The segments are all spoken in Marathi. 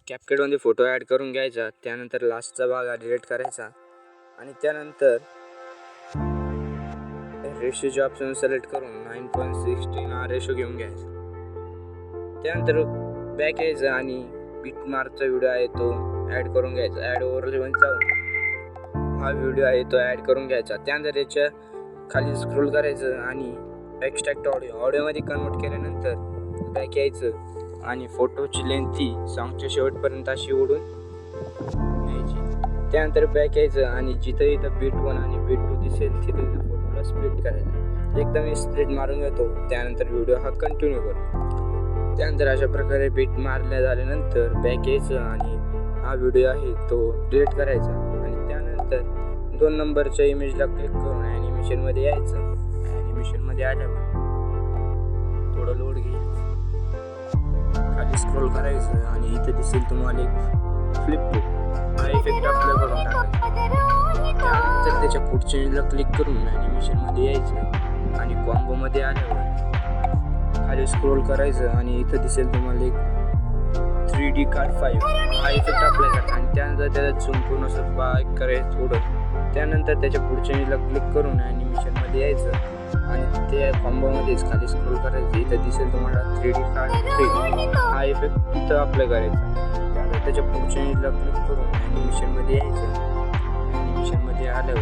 कॅपकटमध्ये फोटो ॲड करून घ्यायचा. त्यानंतर लास्टचा भाग डिलीट करायचा आणि त्यानंतर रेशोचे ऑप्शन सिलेक्ट करून 9.16 हा रेशो घेऊन घ्यायचा. त्यानंतर बॅक यायचं आणि बीटमार्कचा व्हिडिओ आहे तो ॲड करून घ्यायचा. ॲड ओव्हरमध्ये जाऊन हा व्हिडिओ आहे तो ॲड करून घ्यायचा. त्यानंतर याच्या खाली स्क्रोल करायचं आणि एक्स्ट्रॅक्ट ऑडिओमध्ये कन्वर्ट केल्यानंतर बॅक यायचं आणि फोटोची लेंथ ती सॉंगच्या शेवटपर्यंत अशी ओढून न्यायची. त्यानंतर बॅक यायचं आणि जिथं इथं बीट 1 आणि बीट 2 दिसेल तिथं फोटोला स्प्लिट करायचं. एकदम स्प्लिट मारून घेतो. त्यानंतर व्हिडिओ हा कंटिन्यू करतो. त्यानंतर अशा प्रकारे बीट मारल्या झाल्यानंतर बॅक यायचं आणि हा व्हिडिओ आहे तो डिलीट करायचा आणि त्यानंतर 2 नंबरच्या इमेजला क्लिक करून ॲनिमेशनमध्ये यायचं. ॲनिमेशनमध्ये आल्यावर थोडं लोड घेईल, खाली स्क्रोल करायचं आणि इथं दिसेल तुम्हाला एक फ्लिप बुक हा इफेक्ट अप्लाय करून टाकायचा. त्यानंतर त्याच्या पुढच्या इमेजला क्लिक करून ॲनिमेशनमध्ये यायचं आणि कॉम्बोमध्ये आल्यावर खाली स्क्रोल करायचं आणि इथं दिसेल तुम्हाला एक 3D कार्ड 5 हा इफेक्ट अप्लाय करायचा आणि त्यानंतर त्याचा झूम करून असं बारीक करायचं थोडं. त्यानंतर त्याच्या पुढच्या इमेजला क्लिक करून ॲनिमेशनमध्ये यायचं आणि त्या कॉम्बोमध्येच खाली स्क्रोल करायचं. इथं दिसेल तुम्हाला 3D कार्ड 3 हा इफेक्ट इथं अप्लाय करायचा. त्यानंतर त्याच्या पुढच्या इमेजला क्लिक करून ॲनिमेशनमध्ये यायचं. ॲनिमेशनमध्ये आल्यावर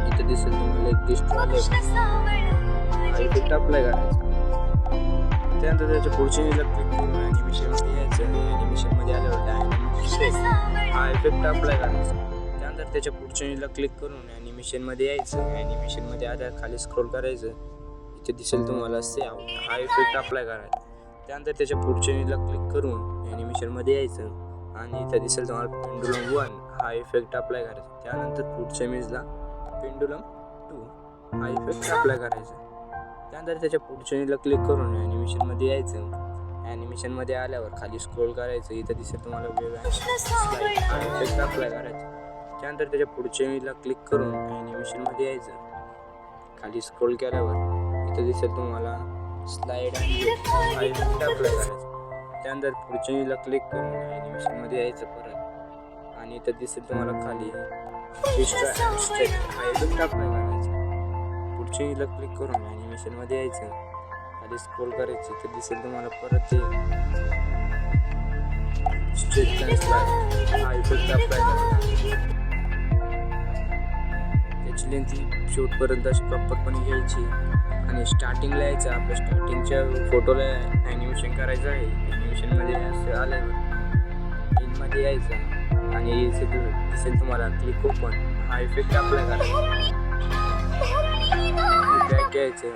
इथं दिसेल तुम्हाला एक डिस्ट्रॉय लेफ्ट हा इफेक्ट अप्लाय करायचा. त्यानंतर त्याच्या पुढच्या इमेजला क्लिक करून ॲनिमेशनमध्ये यायचं आणि ॲनिमेशनमध्ये आल्यावर डायनॅमिक हा इफेक्ट अप्लाय करायचा. त्यानंतर त्याच्या पुढच्या इमेजला क्लिक करून ॲनिमेशनमध्ये यायचं. ॲनिमेशनमध्ये आल्यावर खाली स्क्रोल करायचं. इथे दिसेल तुम्हाला सेव हा इफेक्ट अप्लाय करायचा. त्यानंतर त्याच्या पुढच्या इमेजला क्लिक करून ॲनिमेशनमध्ये यायचं आणि इथे दिसेल तुम्हाला पेंडुलम 1 हा इफेक्ट अप्लाय करायचा. त्यानंतर पुढच्या इमेजला पेंडुलम 2 हा इफेक्ट अप्लाय करायचा. त्यानंतर त्याच्या पुढच्या इमेजला क्लिक करून ॲनिमेशनमध्ये यायचं. ॲनिमेशनमध्ये आल्यावर खाली स्क्रोल करायचं. इथं दिसेल तुम्हाला वेगळा हा इफेक्ट अप्लाय करायचा. त्यानंतर त्याच्या पुढच्या इमेजला क्लिक करून ॲनिमेशनमध्ये यायचं. खाली स्क्रोल केल्यावर इथं दिसेल तुम्हाला स्लाइड आणि हा इफेक्ट अप्लाय करायचा. त्यानंतर पुढच्या इमेजला क्लिक करून ॲनिमेशनमध्ये यायचं परत आणि इथं दिसेल तुम्हाला खाली डिस्ट्रॉय हा इफेक्ट अप्लाय करायचा. पुढच्या इमेजला क्लिक करून ॲनिमेशनमध्ये यायचं. खाली स्क्रोल करायचं. इथं दिसेल तुम्हाला परत स्ट्रेट आणि स्लाइड हा इफेक्ट अप्लाय करायचा. त्याची लेंथ शेवटपर्यंत अशी प्रॉपरपणे घ्यायची आणि स्टार्टिंगला यायचं. आपल्या स्टार्टिंगच्या फोटोला ॲनिमेशन करायचं आहे. ॲनिमेशनमध्ये असं आल्यावर इनमध्ये यायचं आणि दिसेल तुम्हाला क्लिक ओपन हा इफेक्ट अप्लाय करायचा. बॅक यायचं.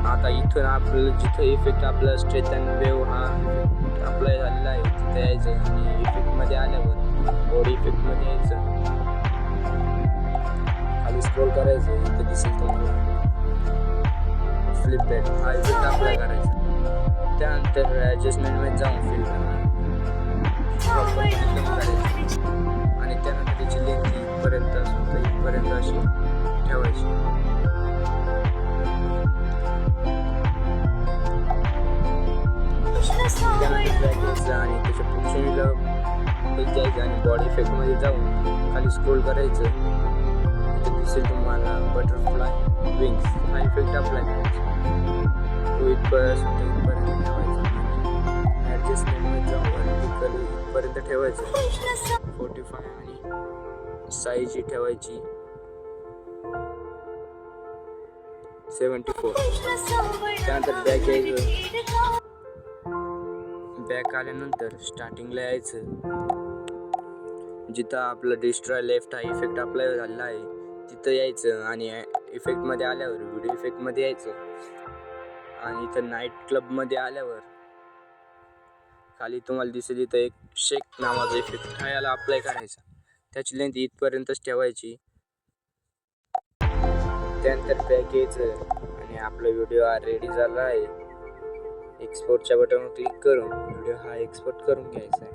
आता इथून आपल्याला जिथं इफेक्ट आपला स्ट्रेच अँड वेव हा अप्लाय झालेला आहे तिथं यायचं आणि इफेक्टमध्ये आल्यावर बॉडी इफेक्टमध्ये यायचं. खाली स्क्रोल करायचं. इथं दिसेल तुम्हाला फ्लिप बेट हा इफेक्ट अप्लाय करायचा. त्यानंतर ॲडजस्टमेंटमध्ये जाऊन फिल करायचं आणि त्यानंतर त्याची लेंथ इथपर्यंत अशी ठेवायची. त्यानंतर आणि त्याच्या पुढच्या जायचं आणि बॉडी इफेक्टमध्ये जाऊन खाली स्क्रोल करायचं. इथे दिसेल तुम्हाला बटरफ्लाय विंग्स हा इफेक्ट अप्लाय करायचा. तो इथपर्यंत ठेवायचा. ॲडजस्टमेंटमध्ये जाऊन इथपर्यंत ठेवायचं. 45 आणि साईज ठेवायची 74. त्यानंतर बॅक यायचं. बॅक आल्यानंतर स्टार्टिंगला यायचं. जिथं आपलं डिस्ट्रॉय लेफ्ट हा इफेक्ट अप्लाय झालेला आहे तिथं यायचं आणि इफेक्टमध्ये आल्यावर व्हिडिओ इफेक्टमध्ये यायचं आणि इथं नाईट क्लबमध्ये आल्यावर खाली तुम्हाला दिसेल इथं एक शेक नावाचा इफेक्ट हा याला अप्लाय करायचा. त्याची लेंथ इथपर्यंतच ठेवायची. त्यानंतर बॅक यायचं आणि आपला व्हिडिओ हा रेडी झाला आहे. एक्सपोर्टच्या बटनवर क्लिक करून व्हिडिओ हा एक्सपोर्ट करून घ्यायचा आहे.